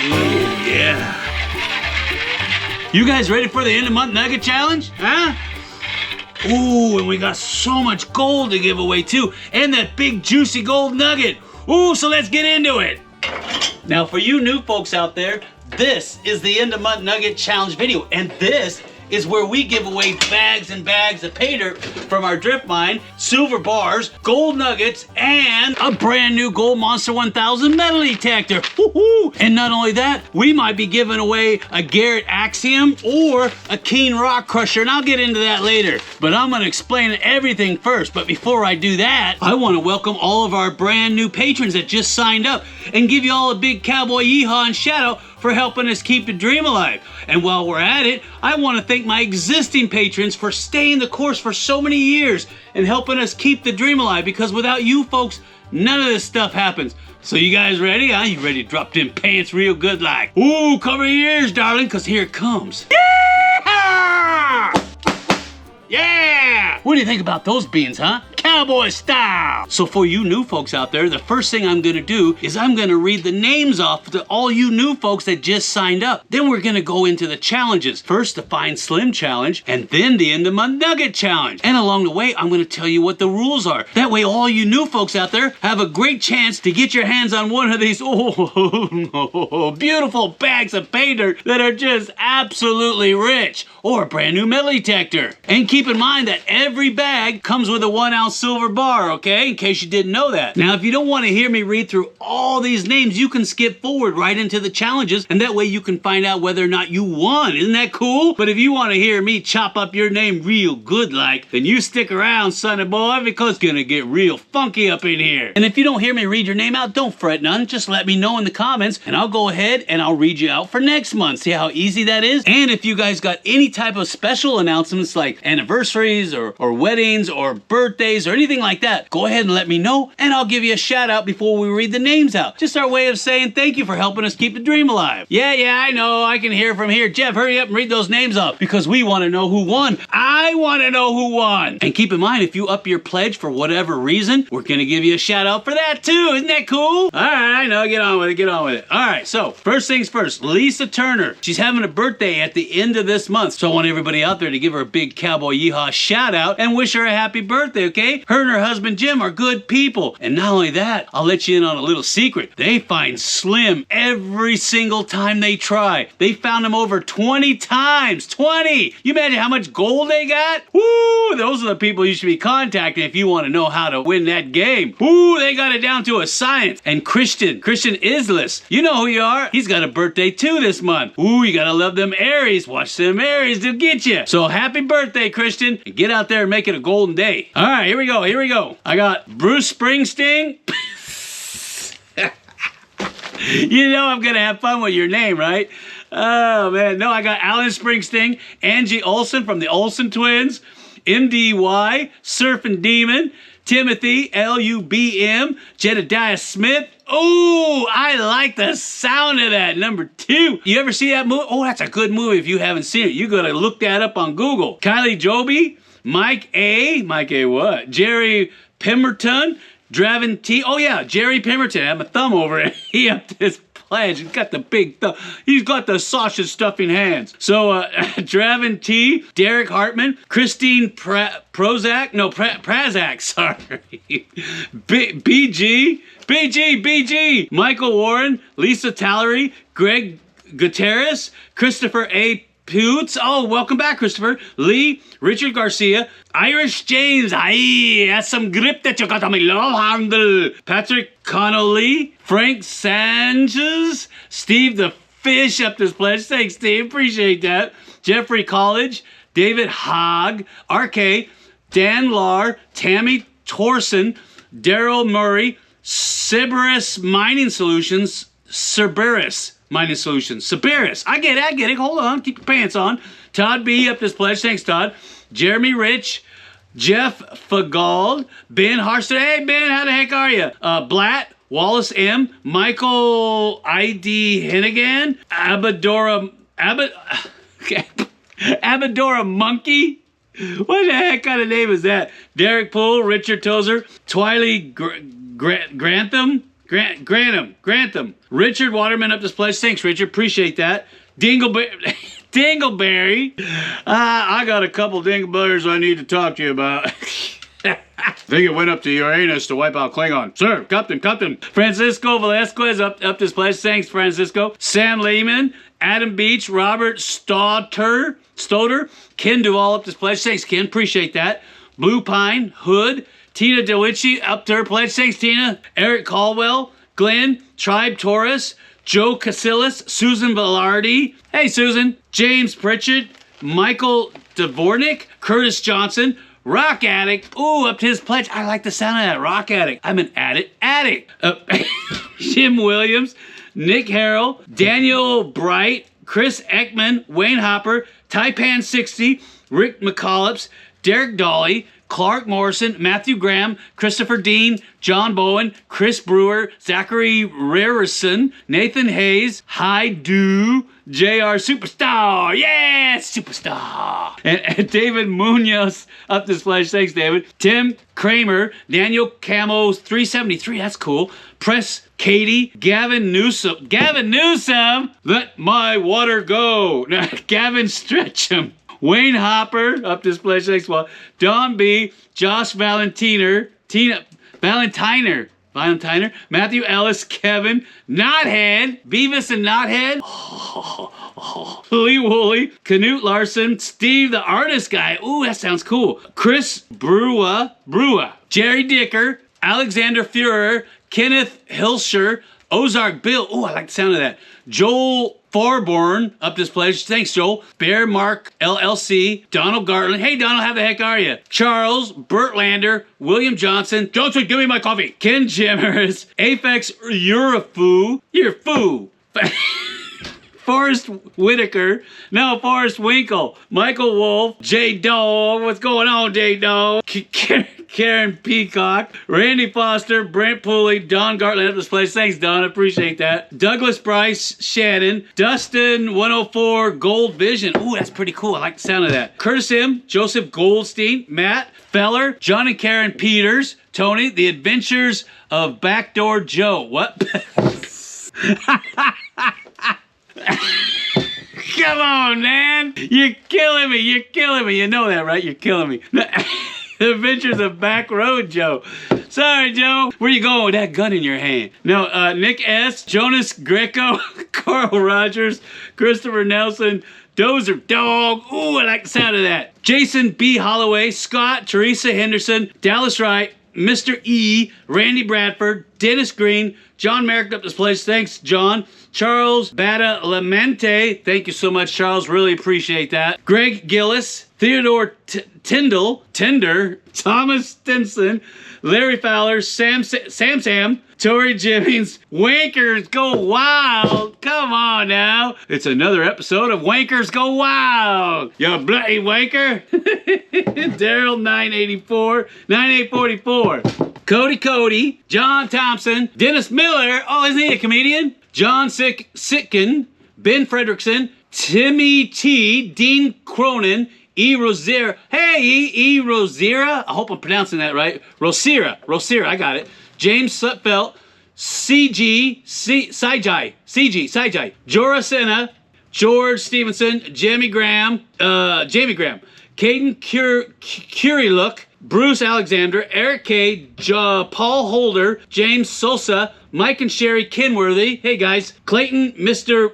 Ooh, yeah. You guys ready for the end of month nugget challenge? Huh? Ooh, and we got so much gold to give away too. And that big juicy gold nugget. Ooh, so let's get into it. Now for you new folks out there, this is the end of month nugget challenge video. And this is where we give away bags and bags of pay dirt from our drift mine, silver bars, gold nuggets, and a brand new Gold Monster 1000 metal detector. Woohoo! And not only that, we might be giving away a Garrett Axiom or a Keen Rock Crusher, and I'll get into that later. But I'm gonna explain everything first. But before I do that, I wanna welcome all of our brand new patrons that just signed up and give you all a big cowboy yeehaw and shout out for helping us keep the dream alive. And while we're at it, I want to thank my existing patrons for staying the course for so many years and helping us keep the dream alive, because without you folks, none of this stuff happens. So you guys ready, huh? You ready to drop them pants real good like? Ooh, cover your ears, darling, because here it comes. Yeah! Yeah! What do you think about those beans, huh? Cowboy style! So for you new folks out there, the first thing I'm gonna do is I'm gonna read the names off to all you new folks that just signed up. Then we're gonna go into the challenges. First the Find Slim Challenge, and then the End of Month Nugget Challenge. And along the way, I'm gonna tell you what the rules are. That way all you new folks out there have a great chance to get your hands on one of these beautiful bags of pay dirt that are just absolutely rich, or a brand new metal detector. And keep in mind that every bag comes with a 1 ounce silver bar, okay? In case you didn't know that. Now, if you don't want to hear me read through all these names, you can skip forward right into the challenges, and that way you can find out whether or not you won. Isn't that cool? But if you want to hear me chop up your name real good like, then you stick around, sonny boy, because it's gonna get real funky up in here. And if you don't hear me read your name out, don't fret none. Just let me know in the comments, and I'll go ahead and I'll read you out for next month. See how easy that is? And if you guys got any type of special announcements like anniversaries or weddings or birthdays or anything like that, go ahead and let me know, and I'll give you a shout out before we read the names out. Just our way of saying thank you for helping us keep the dream alive. Yeah, I know, I can hear from here. Jeff, hurry up and read those names off, because we want to know who won. I want to know who won. And keep in mind, if you up your pledge for whatever reason, we're going to give you a shout out for that too. Isn't that cool? All right, I know, get on with it, get on with it. All right, so first things first, Lisa Turner. She's having a birthday at the end of this month, so I want everybody out there to give her a big cowboy yeehaw shout out and wish her a happy birthday, okay? Her and her husband Jim are good people. And not only that, I'll let you in on a little secret. They find Slim every single time they try. They found him over 20 times. 20! You imagine how much gold they got? Woo! Those are the people you should be contacting if you want to know how to win that game. Woo! They got it down to a science. And Christian Islis, you know who you are. He's got a birthday too this month. Ooh, you gotta love them Aries. Watch them Aries, they'll get you. So happy birthday, Christian. And get out there and make it a golden day. All right, here we go. I got Bruce Springsteen. You know I'm gonna have fun with your name, right? Oh man, no, I got Alan Springsteen, Angie Olsen from the Olsen Twins, MDY, Surfing Demon, Timothy, LUBM, Jedediah Smith. Oh, I like the sound of that. Number 2. You ever see that movie? Oh, that's a good movie if you haven't seen it. You gotta look that up on Google. Kylie Joby, Mike A what? Jerry Pemberton, Draven T. Oh yeah, Jerry Pemberton. I have my thumb over it. He up this pledge. He's got the big thumb. He's got the sausage stuffing hands. So Draven T, Derek Hartman, Christine Prazak, sorry. BG, Michael Warren, Lisa Tallery, Greg Gutierrez, Christopher A. Poots. Oh, welcome back, Christopher. Lee, Richard Garcia, Irish James. Aye, that's some grip that you got on my love handle. Patrick Connolly, Frank Sanchez, Steve the Fish up this pledge. Thanks, Steve. Appreciate that. Jeffrey College, David Hogg, RK, Dan Lar, Tammy Torson, Daryl Murray, Cerberus Mining Solutions, Cerberus. I get it. Hold on. Keep your pants on. Todd B. up this pledge. Thanks, Todd. Jeremy Rich. Jeff Fagald. Ben Harster. Hey, Ben. How the heck are you? Blatt. Wallace M. Michael I.D. Hennigan. Abadora Monkey. What the heck kind of name is that? Derek Poole. Richard Tozer. Twiley Grantham. Richard Waterman up this pledge. Thanks, Richard. Appreciate that. Dingleberry. Dingleberry. I got a couple dingleberries I need to talk to you about. I think it went up to Uranus to wipe out Klingon. Sir, Captain. Francisco Velasquez up this pledge. Thanks, Francisco. Sam Lehman, Adam Beach, Robert Stotter, Ken Duvall up this pledge. Thanks, Ken. Appreciate that. Blue Pine, Hood, Tina DeWitchy up to her pledge. Thanks, Tina. Eric Caldwell, Glenn, Tribe Taurus, Joe Casillas, Susan Velarde. Hey, Susan. James Pritchett, Michael Dvornik, Curtis Johnson, Rock Addict. Ooh, up to his pledge. I like the sound of that. Rock Addict. I'm an addict. Jim Williams, Nick Harrell, Daniel Bright, Chris Ekman, Wayne Hopper, Taipan 60, Rick McCollops, Derek Dolly, Clark Morrison, Matthew Graham, Christopher Dean, John Bowen, Chris Brewer, Zachary Rarison, Nathan Hayes, Haidu, JR Superstar, yes, Superstar, and David Munoz up this pledge. Thanks, David. Tim Kramer, Daniel Camo 373, that's cool. Press Katie, Gavin Newsom, let my water go. Gavin Stretcham. Wayne Hopper, up this pledge, thanks, well. Don B, Josh Valentiner, Matthew Ellis, Kevin, Knothead, Beavis and Knothead, Lee Woolley, Canute Larson, Steve the artist guy, ooh, that sounds cool. Chris Brewer, Jerry Dicker, Alexander Fuhrer, Kenneth Hilscher, Ozark Bill, ooh, I like the sound of that. Joel Farborn up this pledge. Thanks, Joel. Bear Mark LLC. Donald Gartland. Hey, Donald, how the heck are you? Charles, Burt Lander, William Johnson. Johnson, give me my coffee. Ken Jimmers. Aphex Urafu. You're foo. Forrest Whitaker. No, Forrest Winkle. Michael Wolf. J Dog. What's going on, J Dog? Karen Peacock, Randy Foster, Brent Pooley, Don Gartland up this place. Thanks, Don. Appreciate that. Douglas Bryce Shannon, Dustin 104 Gold Vision. Ooh, that's pretty cool. I like the sound of that. Curtis M, Joseph Goldstein, Matt Feller, John and Karen Peters, Tony, The Adventures of Backdoor Joe. What? Come on, man. You're killing me. You know that, right? You're killing me. The Adventures of Back Road Joe. Sorry, Joe. Where you going with that gun in your hand? No, Nick S., Jonas Greco, Carl Rogers, Christopher Nelson, Dozer Dog. Ooh, I like the sound of that. Jason B. Holloway, Scott, Teresa Henderson, Dallas Wright, Mr. E., Randy Bradford, Dennis Green, John Merrick up this place. Thanks, John. Charles Badalamenti. Thank you so much, Charles. Really appreciate that. Greg Gillis, Theodore Tender, Thomas Stinson, Larry Fowler, Sam, Tori Jennings, Wankers Go Wild. Come on now. It's another episode of Wankers Go Wild. You bloody wanker. Daryl 9844. Cody, John Thompson, Dennis Miller. Oh, isn't he a comedian? John Sitkin, Ben Fredrickson, Timmy T, Dean Cronin, E. Rosera. Hey, E. Rosera. I hope I'm pronouncing that right. Rosera, I got it. James Sutfelt, CG, Sajai, Jora Senna, George Stevenson, Jamie Graham, Caden Curilook, Bruce Alexander, Eric K, Paul Holder, James Sosa, Mike and Sherry Kenworthy. Hey guys, Clayton, Mr.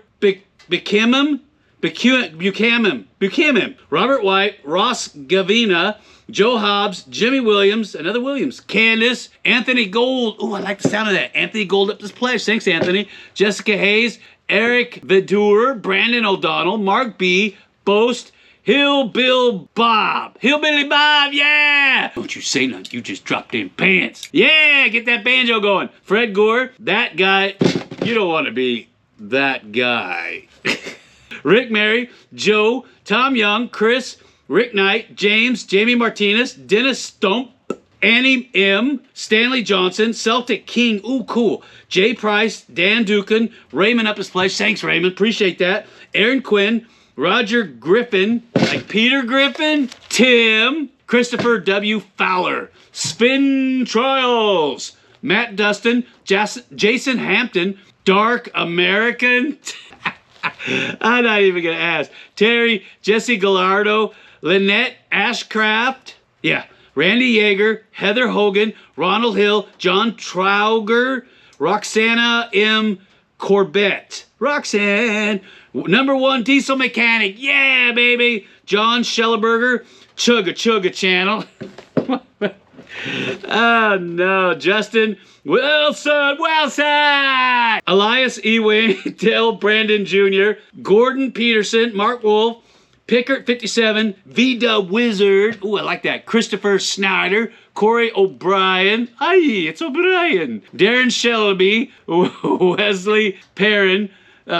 Buchanan, Robert White, Ross Gavina, Joe Hobbs, Jimmy Williams, another Williams, Candace, Anthony Gold. Ooh, I like the sound of that. Anthony Gold up this pledge. Thanks, Anthony. Jessica Hayes, Eric Vidur, Brandon O'Donnell, Mark B, Boast, Hillbilly Bob, yeah! Don't you say nothing, you just dropped in pants. Yeah, get that banjo going. Fred Gore, that guy, you don't want to be that guy. Rick Mary, Joe, Tom Young, Chris, Rick Knight, James, Jamie Martinez, Dennis Stump, Annie M, Stanley Johnson, Celtic King, ooh, cool. Jay Price, Dan Dukin, Raymond up his place. Thanks, Raymond, appreciate that. Aaron Quinn, Roger Griffin, like Peter Griffin, Tim, Christopher W. Fowler, Spin Trials, Matt Dustin, Jason Hampton, Dark American? I'm not even gonna ask. Terry, Jesse Gallardo, Lynette Ashcraft, yeah, Randy Yeager, Heather Hogan, Ronald Hill, John Trauger, Roxana M. Corbett. Roxanne, #1 diesel mechanic, yeah, baby. John Schellenberger, Chugga Chugga Channel. Oh no, Justin Wilson, Elias Ewing, Dale Brandon Jr., Gordon Peterson, Mark Wolf, Pickert 57, V-Dub Wizard, ooh, I like that, Christopher Snyder, Corey O'Brien, aye, it's O'Brien, Darren Shelby, Wesley Perrin,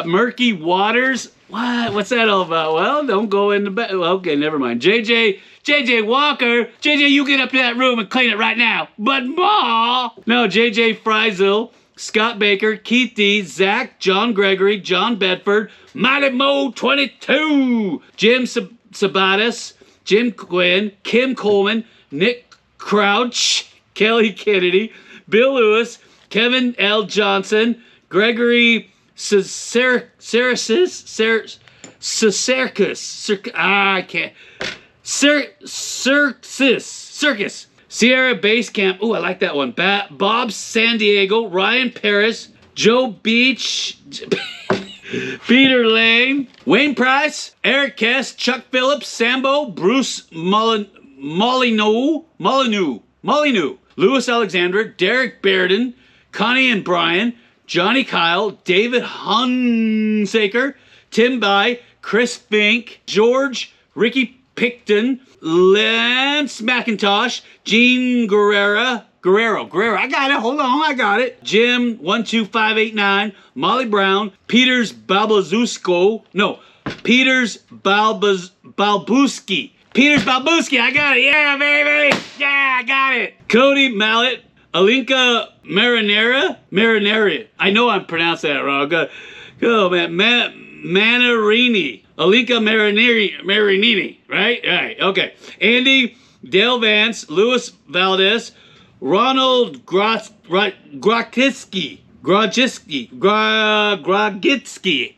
Murky Waters, what's that all about? Well, don't go in the back, okay, never mind. JJ Walker, JJ, you get up to that room and clean it right now. But Ma! No, JJ Friesel, Scott Baker, Keith D, Zach, John Gregory, John Bedford, Mighty Mo 22, Jim Sabatis, Jim Quinn, Kim Coleman, Nick Crouch, Kelly Kennedy, Bill Lewis, Kevin L. Johnson, Gregory Circus, Sierra Base Camp, ooh, I like that one. Bob San Diego, Ryan Paris, Joe Beach, Peter Lane, Wayne Price, Eric Kess, Chuck Phillips, Sambo, Bruce Molyneux, Louis Alexander, Derek Bearden, Connie and Brian, Johnny Kyle, David Hunsaker, Tim By, Chris Fink, George, Ricky Picton, Lance McIntosh, Gene Guerrero, I got it, hold on, I got it. Jim 12589, Molly Brown, Peters Balbuski, I got it, yeah, baby, yeah, I got it. Cody Mallet, Alinka Marinera, I know I'm pronouncing that wrong, go man, Manarini, Alinka Marinini, right? All right, okay. Andy, Dale Vance, Louis Valdez, Ronald Grodzitsky,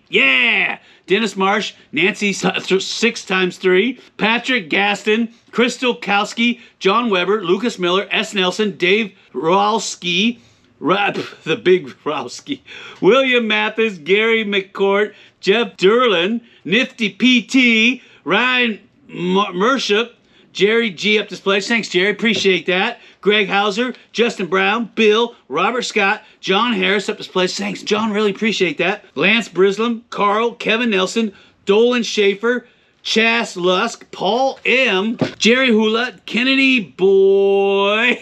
yeah! Dennis Marsh, Nancy 6x3, Patrick Gaston, Crystal Kowski, John Weber, Lucas Miller, S. Nelson, Dave Rowski, the big Rowski, William Mathis, Gary McCourt, Jeff Derlin, Nifty PT, Ryan Mership, Jerry G up this place. Thanks, Jerry. Appreciate that. Greg Hauser, Justin Brown, Bill, Robert Scott, John Harris up this place. Thanks, John. Really appreciate that. Lance Brislam, Carl, Kevin Nelson, Dolan Schaefer, Chas Lusk, Paul M, Jerry Hula, Kennedy Boy,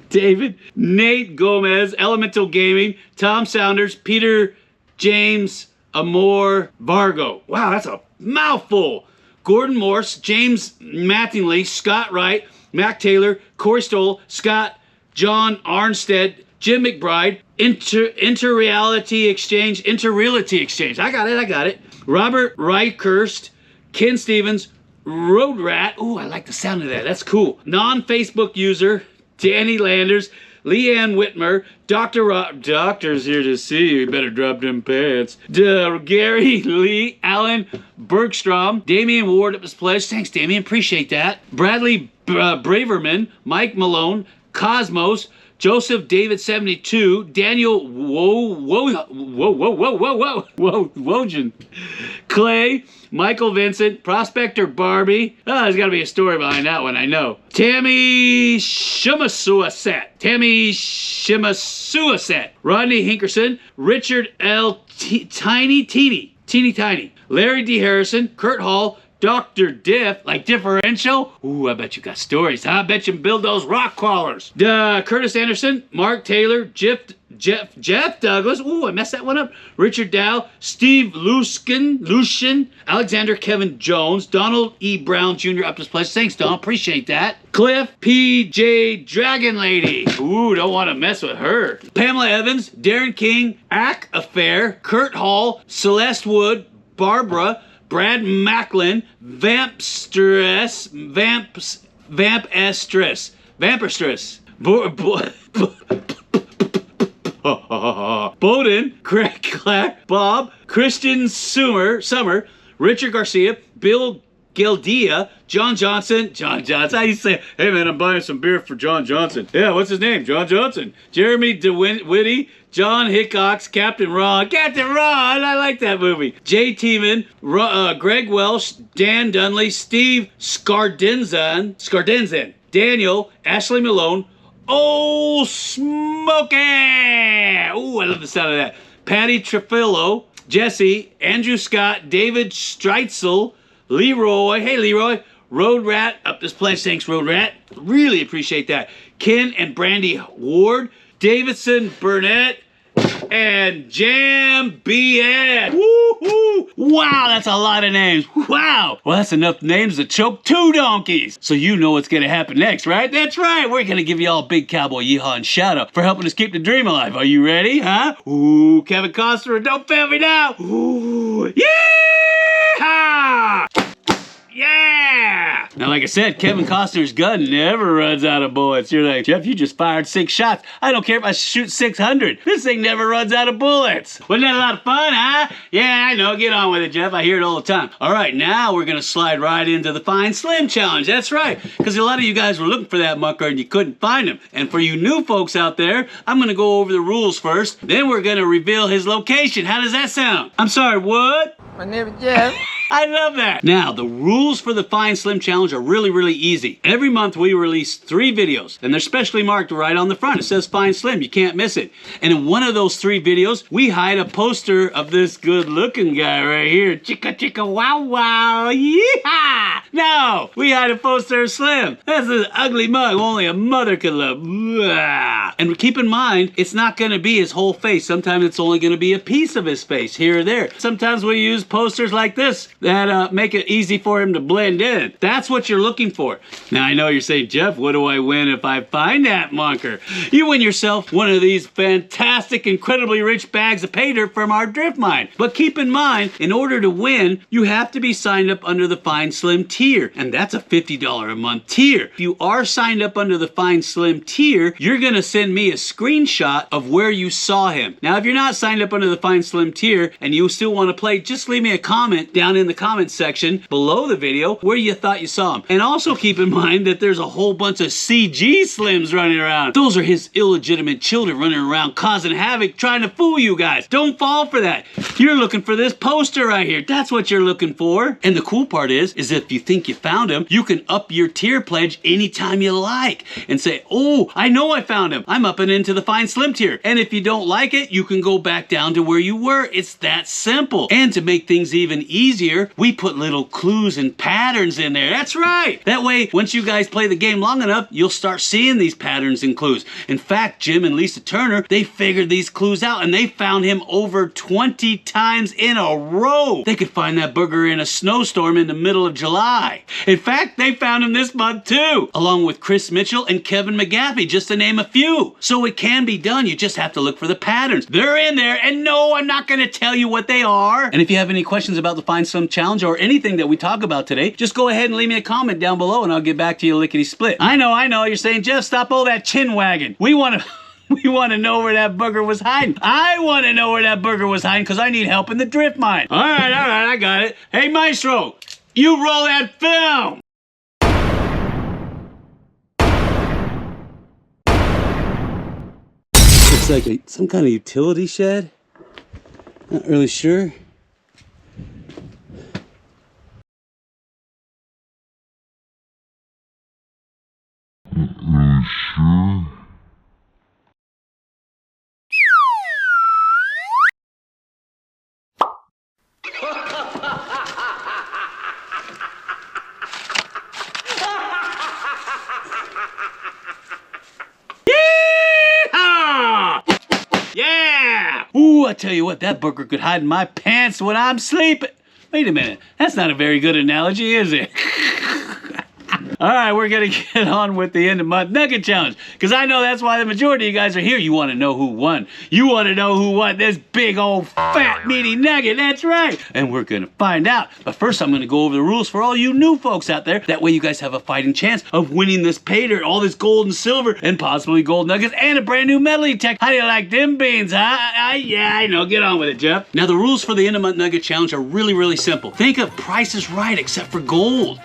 David, Nate Gomez, Elemental Gaming, Tom Saunders, Peter James Amor Vargo. Wow, that's a mouthful. Gordon Morse, James Mattingly, Scott Wright, Mac Taylor, Corey Stoll, Scott, John Arnstead, Jim McBride, Interreality Exchange. I got it. Robert Reichurst, Ken Stevens, Road Rat. Ooh, I like the sound of that. That's cool. Non-Facebook user, Danny Landers, Leanne Whitmer, Doctor's here to see you. You better drop them pants. Gary Lee, Alan Bergstrom, Damian Ward up his pledge. Thanks, Damian. Appreciate that. Bradley Braverman, Mike Malone, Cosmos, Joseph David 72, Daniel Wojan, Clay, Michael Vincent, Prospector Barbie. Oh, there's got to be a story behind that one, I know. Tammy Shimasuaset, Rodney Hinkerson, Richard L. Teeny, Larry D. Harrison, Kurt Hall, Dr. Diff, like differential. Ooh, I bet you got stories, huh? I bet you can build those rock crawlers. Curtis Anderson, Mark Taylor, Jeff Douglas. Ooh, I messed that one up. Richard Dow, Steve Lucian, Alexander Kevin Jones, Donald E. Brown Jr. up this place. Thanks, Don. Appreciate that. Cliff P.J. Dragon Lady. Ooh, don't want to mess with her. Pamela Evans, Darren King, Ack Affair, Kurt Hall, Celeste Wood, Barbara, Brad Macklin, Vamperstress, Bowden, Greg Clark, Bob, Christian Summer, Richard Garcia, Bill Gildia, John Johnson, how you say, hey man, I'm buying some beer for John Johnson. Yeah, what's his name? John Johnson. Jeremy DeWitty, John Hickox, Captain Ron, I like that movie. Jay Tiemann, Greg Welsh, Dan Dunley, Steve Scardenzan, Daniel, Ashley Malone, Oh Smokey! Ooh, I love the sound of that. Patty Trefillo, Jesse, Andrew Scott, David Streitzel, Leroy, hey Leroy, Road Rat, up this pledge, thanks Road Rat, really appreciate that. Ken and Brandy Ward, Davidson Burnett, and Jam BS. Woo-hoo! Wow, that's a lot of names. Wow. Well, that's enough names to choke 2 donkeys. So you know what's gonna happen next, right? That's right. We're gonna give you all a big cowboy yeehaw and shout out for helping us keep the dream alive. Are you ready, huh? Ooh, Kevin Costner, don't fail me now. Ooh, yeah! Yeah! Now, like I said, Kevin Costner's gun never runs out of bullets. You're like, Jeff, you just fired 6 shots. I don't care if I shoot 600. This thing never runs out of bullets. Wasn't that a lot of fun, huh? Yeah, I know. Get on with it, Jeff. I hear it all the time. All right, now we're going to slide right into the Find Slim Challenge. That's right, because a lot of you guys were looking for that mucker and you couldn't find him. And for you new folks out there, I'm going to go over the rules first. Then we're going to reveal his location. How does that sound? I'm sorry, what? My name is Jeff. I love that. Now, the rules for the Find Slim Challenge are really, really easy. Every month we release 3 videos, and they're specially marked right on the front. It says Find Slim. You can't miss it. And in one of those 3 videos, we hide a poster of this good-looking guy right here. Chicka, chicka, wow, wow, yeehaw! No, we hide a poster of Slim. That's an ugly mug only a mother could love. And keep in mind, it's not going to be his whole face. Sometimes it's only going to be a piece of his face here or there. Sometimes we use posters like this that make it easy for him to blend in. That's what you're looking for. Now, I know you're saying, Jeff, what do I win if I find that monker? You win yourself one of these fantastic, incredibly rich bags of pay dirt from our drift mine. But keep in mind, in order to win, you have to be signed up under the Find Slim tier, and that's a $50 a month tier. If you are signed up under the Find Slim tier, you're gonna send me a screenshot of where you saw him. Now, if you're not signed up under the Find Slim tier and you still want to play, just leave me a comment down in the comments section below the video where you thought you saw him. And also keep in mind that there's a whole bunch of CG Slims running around. Those are his illegitimate children running around causing havoc, trying to fool you guys. Don't fall for that. You're looking for this poster right here. That's what you're looking for. And the cool part is if you think you found him, you can up your tier pledge anytime you like and say, oh, I know I found him. I'm upping into the Find Slim tier. And if you don't like it, you can go back down to where you were. It's that simple. And to make things even easier, we put little clues and patterns in there. That's right. That way, once you guys play the game long enough, you'll start seeing these patterns and clues. In fact, Jim and Lisa Turner, they figured these clues out and they found him over 20 times in a row. They could find that booger in a snowstorm in the middle of July. In fact, they found him this month too, along with Chris Mitchell and Kevin McGaffey, just to name a few. So it can be done. You just have to look for the patterns. They're in there, and no, I'm not going to tell you what they are. And if you have any questions about the Find Slim Challenge or anything that we talk about today, just go ahead and leave me a comment down below and I'll get back to you lickety-split. I know, you're saying, Jeff, stop all that chin wagging. We want to know where that booger was hiding. I want to know where that booger was hiding because I need help in the drift mine. All right, I got it. Hey, Maestro, you roll that film. Looks like some kind of utility shed. Not really sure. Yeah! Ooh, I tell you what, that booger could hide in my pants when I'm sleeping. Wait a minute, that's not a very good analogy, is it? All right, we're gonna get on with the end of month nugget challenge, because I know that's why the majority of you guys are here. You want to know who won. You want to know who won this big old fat meaty nugget. That's right. And we're gonna find out. But first, I'm gonna go over the rules for all you new folks out there. That way, you guys have a fighting chance of winning this pay dirt, all this gold and silver, and possibly gold nuggets, and a brand new metal tech. How do you like them beans, huh? Yeah, I know. Get on with it, Jeff. Now, the rules for the end of month nugget challenge are really, really simple. Think of Price is Right, except for gold.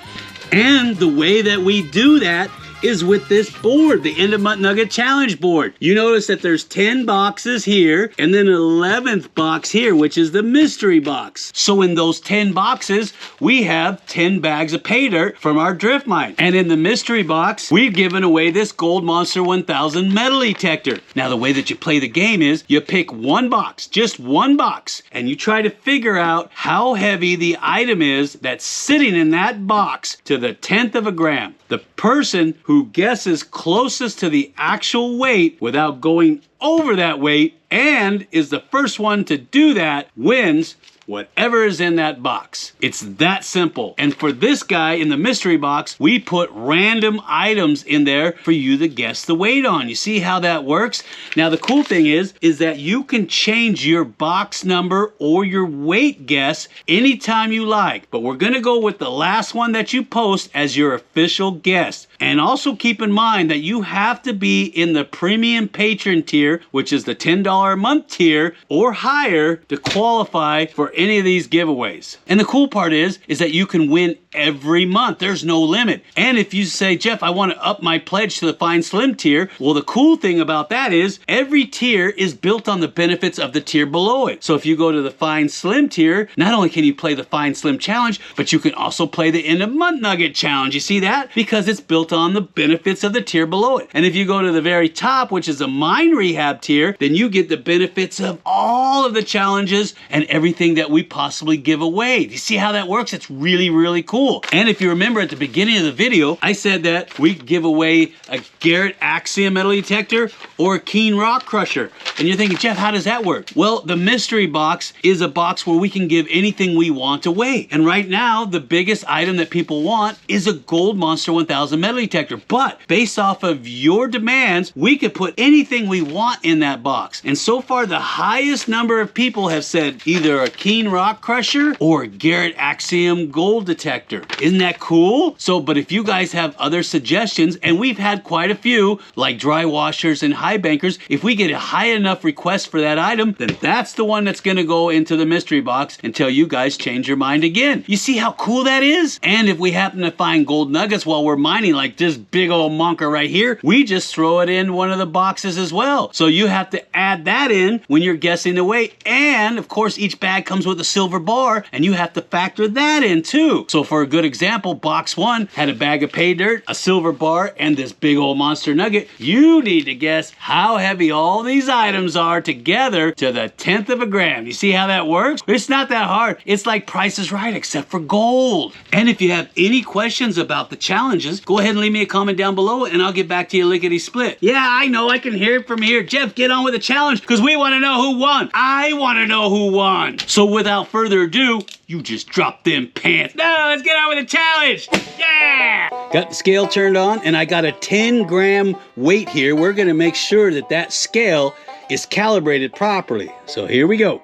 And the way that we do that is with this board, the End of Month Nugget Challenge board. You notice that there's 10 boxes here and then an 11th box here, which is the mystery box. So in those 10 boxes, we have 10 bags of pay dirt from our drift mine. And in the mystery box, we've given away this Gold Monster 1000 metal detector. Now the way that you play the game is you pick one box, just one box, and you try to figure out how heavy the item is that's sitting in that box to the 10th of a gram. The person who guesses closest to the actual weight without going over that weight and is the first one to do that wins whatever is in that box. It's that simple. And for this guy in the mystery box, we put random items in there for you to guess the weight on. You see how that works? Now the cool thing is that you can change your box number or your weight guess anytime you like. But we're gonna go with the last one that you post as your official guess. And also keep in mind that you have to be in the premium patron tier, which is the $10 a month tier or higher, to qualify for any of these giveaways. And the cool part is that you can win every month. There's no limit. And if you say, Jeff, I want to up my pledge to the Fine Slim tier, well, the cool thing about that is every tier is built on the benefits of the tier below it. So if you go to the Fine Slim tier, not only can you play the Fine Slim challenge, but you can also play the End of Month Nugget challenge. You see that? Because it's built on the benefits of the tier below it. And if you go to the very top, which is a mine rehab tier, then you get the benefits of all of the challenges and everything that we possibly give away. Do you see how that works? It's really, really cool. And if you remember at the beginning of the video, I said that we give away a Garrett Axiom metal detector or a Keen Rock Crusher. And you're thinking, Jeff, how does that work? Well, the mystery box is a box where we can give anything we want away. And right now, the biggest item that people want is a Gold Monster 1000 metal detector. But based off of your demands, we could put anything we want in that box. And so far, the highest number of people have said either a Keen Rock Crusher or a Garrett Axiom gold detector. Isn't that cool? So, but if you guys have other suggestions, and we've had quite a few, like dry washers and high bankers, if we get a high enough request for that item, then that's the one that's gonna go into the mystery box until you guys change your mind again. You see how cool that is? And if we happen to find gold nuggets while we're mining, like this big old monker right here, we just throw it in one of the boxes as well. So you have to add that in when you're guessing the weight. And of course, each bag comes with a silver bar, and you have to factor that in too. So for a good example, box one had a bag of pay dirt, a silver bar, and this big old monster nugget. You need to guess how heavy all these items are together to the 10th of a gram. You see how that works? It's not that hard. It's like Price is Right, except for gold. And if you have any questions about the challenges, go ahead and leave me a comment down below, and I'll get back to you lickety split. Yeah, I know, I can hear it from here. Jeff, get on with the challenge, because we want to know who won. I want to know who won. So without further ado, you just drop them pants. No, let's get on with the challenge. Yeah! Got the scale turned on, and I got a 10-gram weight here. We're gonna make sure that that scale is calibrated properly. So here we go.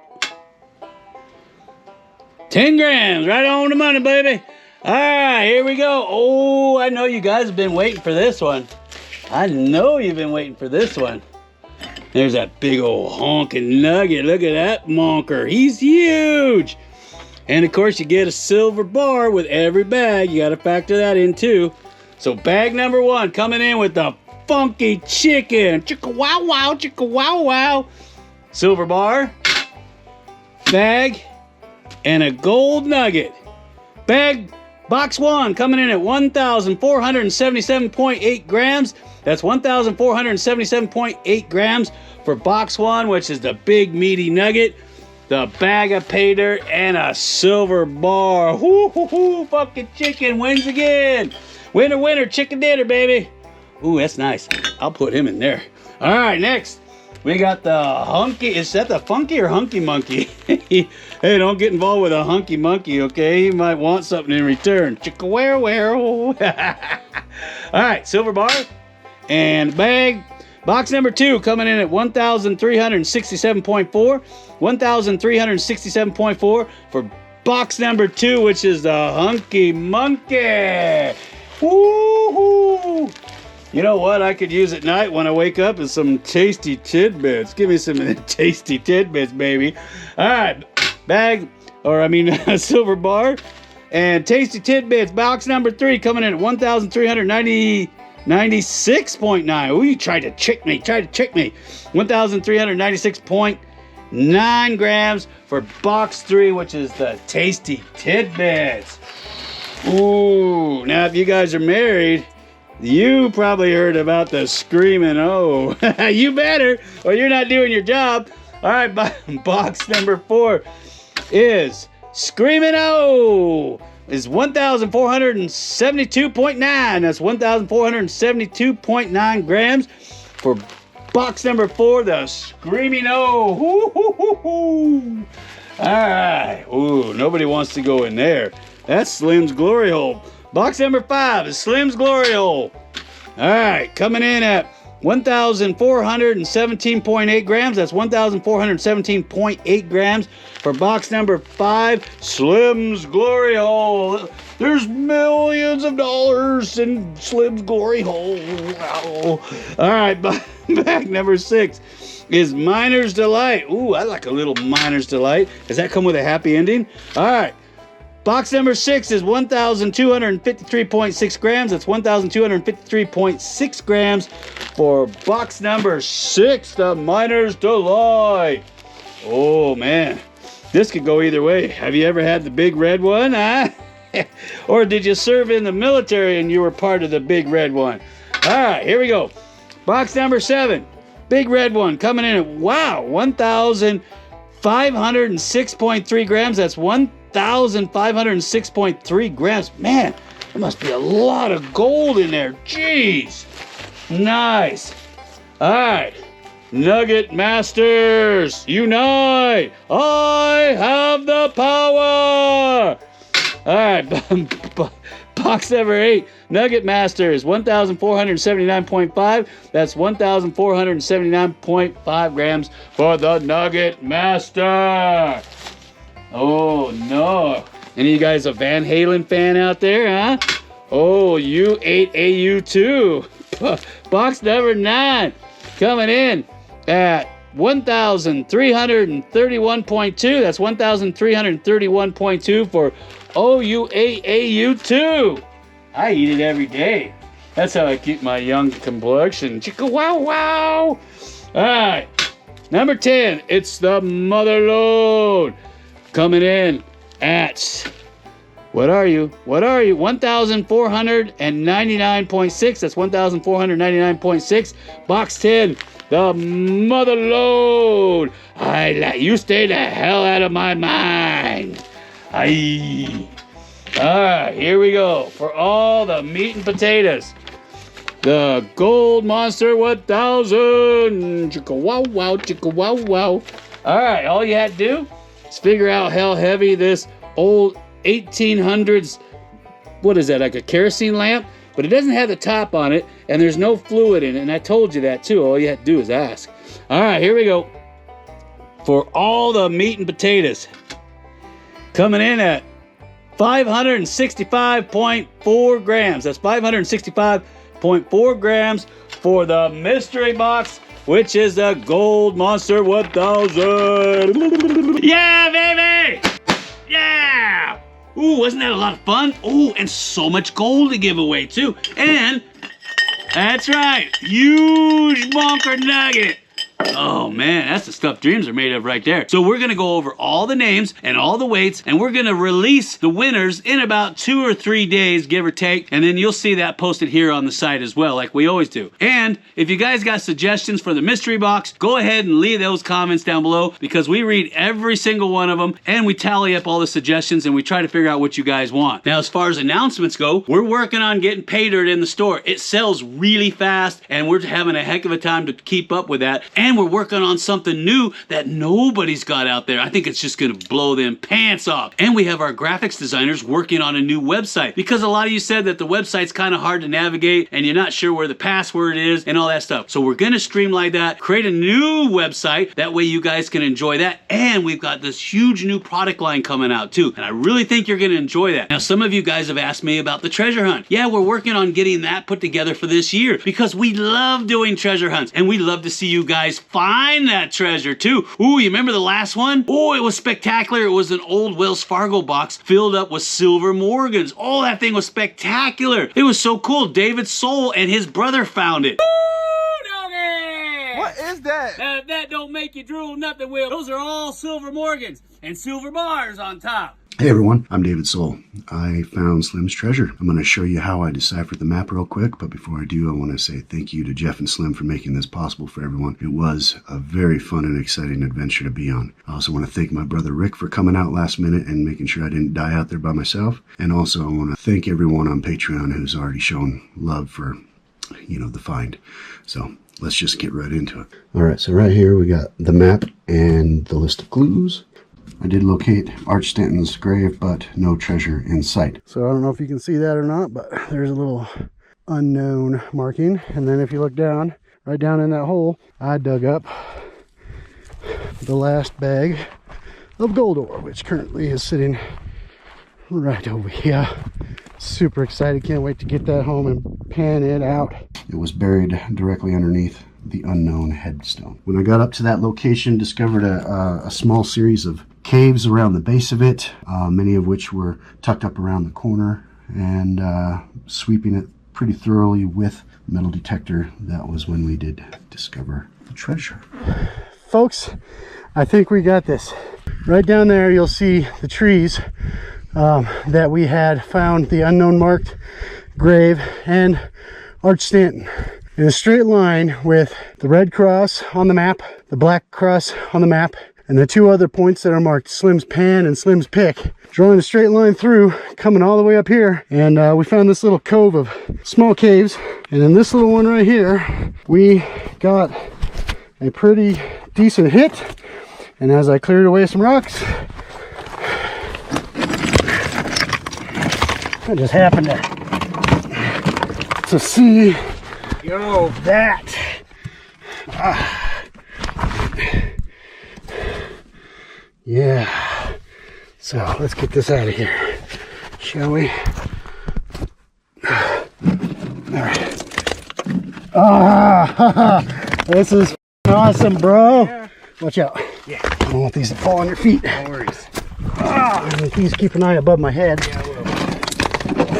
10 grams, right on the money, baby. All right, here we go. Oh, I know you guys have been waiting for this one. I know you've been waiting for this one. There's that big old honking nugget. Look at that monker. He's huge. And of course, you get a silver bar with every bag. You got to factor that in too. So bag number one coming in with the funky chicken. Chicka wow wow, chicka wow wow. Silver bar, bag, and a gold nugget. Bag box one coming in at 1,477.8 grams. That's 1,477.8 grams for box one, which is the big meaty nugget, the bag of pay dirt, and a silver bar. Hoo hoo hoo! Fucking chicken wins again. Winner, winner, chicken dinner, baby. Ooh, that's nice. I'll put him in there. All right, next. We got the hunky, is that the funky or hunky monkey? Hey, don't get involved with a hunky monkey, okay? He might want something in return. Chicka-ware-ware. All right, silver bar and bag. Box number 2 coming in at 1,367.4. 1,367.4 for box number 2, which is the hunky monkey. Woo-hoo! You know what I could use at night when I wake up is some tasty tidbits. Give me some of the tasty tidbits, baby. All right, bag, or I mean silver bar. And tasty tidbits, box number 3 coming in at 1,396.9. Ooh, you tried to trick me, 1,396.9 grams for box 3, which is the tasty tidbits. Ooh, now if you guys are married, you probably heard about the screaming O. You better, or you're not doing your job. All right, box number 4 is screaming O. Is 1,472.9. That's 1,472.9 grams for box number 4, the screaming O. All right. Ooh, nobody wants to go in there. That's Slim's Glory Hole. Box number 5 is Slim's Glory Hole. All right, coming in at 1,417.8 grams. That's 1,417.8 grams for box number 5, Slim's Glory Hole. There's millions of dollars in Slim's Glory Hole. Wow. All right, bag number 6 is Miner's Delight. Ooh, I like a little Miner's Delight. Does that come with a happy ending? All right. Box number 6 is 1,253.6 grams. That's 1,253.6 grams for box number 6, the Miner's Delight. Oh, man. This could go either way. Have you ever had the big red one? Huh? Or did you serve in the military and you were part of the big red one? All right, here we go. Box number 7, big red one coming in at, wow, 1,506.3 grams. That's 1,506.3 grams. Man, there must be a lot of gold in there. Jeez. Nice. All right. Nugget Masters, unite. I have the power. All right. Box number 8, Nugget Masters, 1,479.5. That's 1,479.5 grams for the Nugget Master. Oh, no. Any of you guys a Van Halen fan out there, huh? Oh, U8AU2. Box number 9 coming in at 1,331.2. That's 1,331.2 for OU8AU2. I eat it every day. That's how I keep my young complexion. Chicka wow wow. All right. Number 10, it's the Mother Load. Coming in at, what are you? 1,499.6. That's 1,499.6. Box 10, the Mother Load. You stay the hell out of my mind. Aye. All right, here we go. For all the meat and potatoes, the Gold Monster 1000. Chicka wow wow, chicka wow wow. All right, all you had to do is figure out how heavy this old 1800s, what is that, like a kerosene lamp? But it doesn't have the top on it, and there's no fluid in it, and I told you that too. All you have to do is ask. All right, here we go. For all the meat and potatoes, coming in at 565.4 grams. That's 565.4 grams for the mystery box, which is the Gold Monster 1000. Yeah, baby! Yeah! Ooh, wasn't that a lot of fun? Ooh, and so much gold to give away, too. And, that's right, huge bunker nugget. Oh man, that's the stuff dreams are made of right there. So we're gonna go over all the names and all the weights, and we're gonna release the winners in about 2 or 3 days, give or take, and then you'll see that posted here on the site as well, like we always do. And if you guys got suggestions for the mystery box, go ahead and leave those comments down below, because we read every single one of them, and we tally up all the suggestions, and we try to figure out what you guys want. Now, as far as announcements go, we're working on getting pay dirt in the store. It sells really fast, and we're having a heck of a time to keep up with that. And And we're working on something new that nobody's got out there. I think it's just gonna blow them pants off. And we have our graphics designers working on a new website, because a lot of you said that the website's kind of hard to navigate and you're not sure where the password is and all that stuff. So we're gonna streamline that, create a new website. That way you guys can enjoy that. And we've got this huge new product line coming out too. And I really think you're gonna enjoy that. Now, some of you guys have asked me about the treasure hunt. Yeah, we're working on getting that put together for this year, because we love doing treasure hunts and we love to see you guys find that treasure too. Ooh, you remember the last one? Oh, it was spectacular. It was an old Wells Fargo box filled up with silver Morgans. Oh, that thing was spectacular. It was so cool. David Soul and his brother found it. What is that? That don't make you drool nothing, Will. Those are all silver Morgans and silver bars on top. Hey everyone, I'm David Soul. I found Slim's treasure. I'm going to show you how I deciphered the map real quick, but before I do, I want to say thank you to Jeff and Slim for making this possible for everyone. It was a very fun and exciting adventure to be on. I also want to thank my brother Rick for coming out last minute and making sure I didn't die out there by myself. And also I want to thank everyone on Patreon who's already shown love for, the find. So let's just get right into it. All right, so right here we got the map and the list of clues. I did locate Arch Stanton's grave, but no treasure in sight. So I don't know if you can see that or not, but there's a little unknown marking. And then if you look down, right down in that hole, I dug up the last bag of gold ore, which currently is sitting right over here. Super excited, can't wait to get that home and pan it out. It was buried directly underneath the unknown headstone. When I got up to that location, discovered a small series of caves around the base of it, many of which were tucked up around the corner, and sweeping it pretty thoroughly with metal detector. That was when we did discover the treasure. Folks, I think we got this. Right down there you'll see the trees that we had found the unknown marked grave and Arch Stanton in a straight line with the red cross on the map, the black cross on the map, and the two other points that are marked Slim's Pan and Slim's Pick. Drawing a straight line through, coming all the way up here, and we found this little cove of small caves. And in this little one right here, we got a pretty decent hit. And as I cleared away some rocks, I just happened to see that. Yeah. So let's get this out of here, shall we? All right. This is awesome, bro. Yeah. Watch out. Yeah. I don't want these to fall on your feet. No worries. Please keep an eye above my head. Yeah, I will.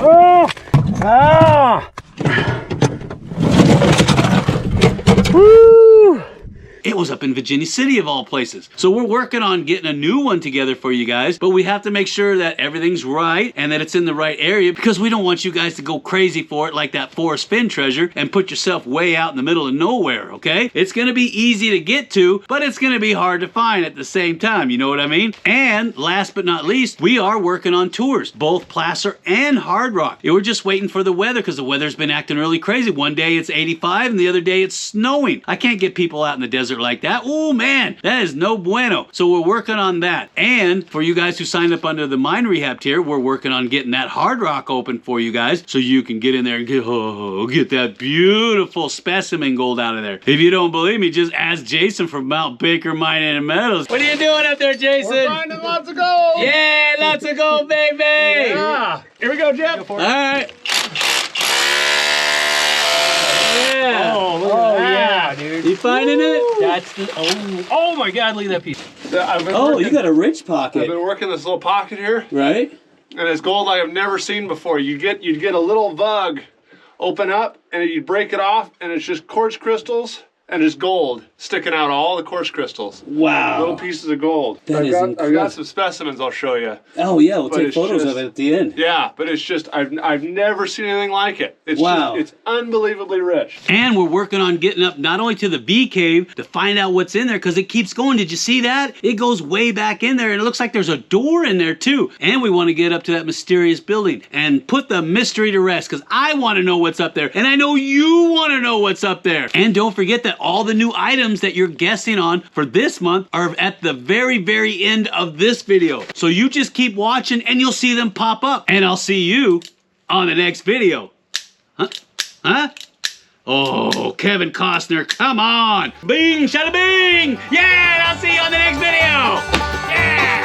Oh! Ah! Woo! It was up in Virginia City of all places. So we're working on getting a new one together for you guys, but we have to make sure that everything's right and that it's in the right area, because we don't want you guys to go crazy for it like that Forrest Finn treasure and put yourself way out in the middle of nowhere, okay? It's gonna be easy to get to, but it's gonna be hard to find at the same time, you know what I mean? And last but not least, we are working on tours, both placer and hard rock. We're just waiting for the weather, because the weather's been acting really crazy. One day it's 85 and the other day it's snowing. I can't get people out in the desert like that. Oh man, that is no bueno. So we're working on that. And for you guys who signed up under the mine rehab tier, we're working on getting that hard rock open for you guys, so you can get in there and get that beautiful specimen gold out of there. If you don't believe me, just ask Jason from Mount Baker Mining and Metals. What are you doing up there, Jason? We're finding lots of gold. Yeah, lots of gold, baby. Yeah. Here we go, Jeff. All right. Yeah. Oh, look at that, dude. You finding it? That's the, oh my God, look at that piece. You got a rich pocket. I've been working this little pocket here. Right? And it's gold like I've never seen before. You'd get a little vug open up and you'd break it off and it's just quartz crystals and it's gold sticking out, all the quartz crystals. Wow. Little pieces of gold. I've got some specimens I'll show you. Oh yeah, we'll But take it's photos just- of it at the end. Yeah, but it's just, I've never seen anything like it. It's Wow. just, it's unbelievably rich. And we're working on getting up not only to the V cave to find out what's in there, because it keeps going. Did you see that? It goes way back in there, and it looks like there's a door in there too. And we want to get up to that mysterious building and put the mystery to rest, because I want to know what's up there, and I know you want to know what's up there. And don't forget that that all the new items that you're guessing on for this month are at the very, very end of this video. So you just keep watching and you'll see them pop up. And I'll see you on the next video. Huh? Huh? Oh, Kevin Costner, come on. Bing, shada bing. Yeah, I'll see you on the next video. Yeah.